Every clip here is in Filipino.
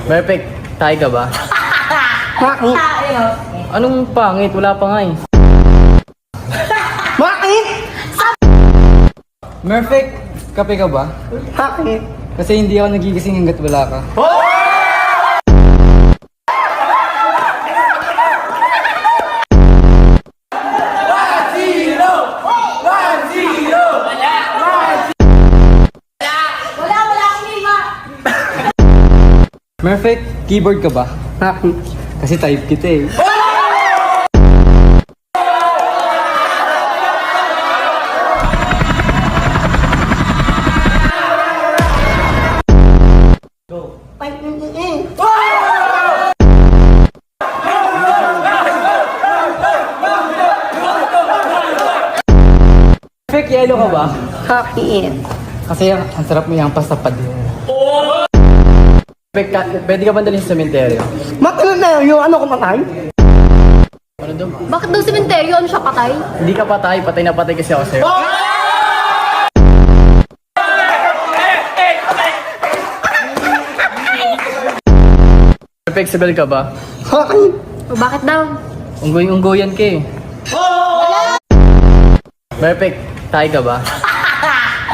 Perfect. Tayo ka ba? Bakit? Anong pangit? Wala pa nga eh. Bakit? Perfect. Kape ka ba? Bakit? Kasi hindi ako nagigising hanggat wala ka. Wala akong lima. Perfect. Keyboard ka ba? Bakit? Kasi type kita eh. Perfect. Yellow ka ba? Bakit? Kasi ang sarap mo yung pastapad yun. Perfect. Pwede ka ba dalhin sa sementeryo? Matagal na yung ano kumatay? Ano daw? Bakit daw sementeryo? Ano siya, patay? Hindi ka patay. Patay na patay kasi ako sa'yo. Perfect. Sabel ka ba? Bakit? O bakit daw? Unggoy-unggoyan ka eh. Perfect. Tayo ka ba?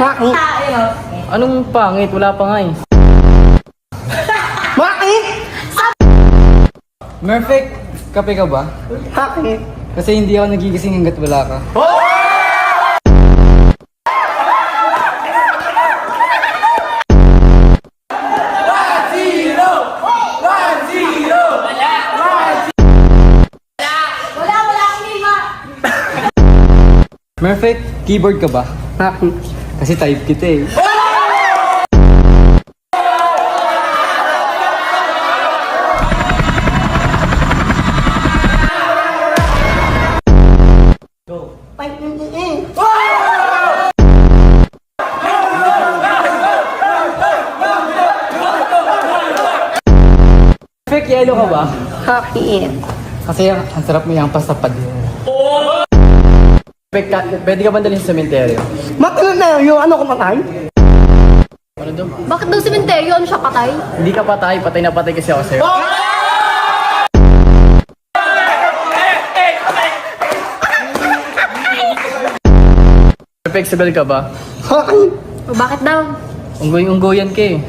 Bakit? Anong pangit? Wala pa nga eh. Bakit? Perfect. Kape ka ba? Bakit? Kasi hindi ako nagigising hanggat wala ka. Wala akong lima. Perfect. Keyboard ka ba? Bakit? Kasi type kita eh. Perfect. Yellow ka ba? Bakit? Kasi ang sarap mo yung pastapad yun. Perfect. Pwede ka ba dalhin sa sementeryo? Matagal na yung ano kumatay? Ano daw? Bakit daw sementeryo? Ano siya, patay? Hindi ka patay. Patay na patay kasi ako sa'yo. Perfect. Sabel ka ba? Bakit? O bakit daw? Unggoy-unggoyan ka eh.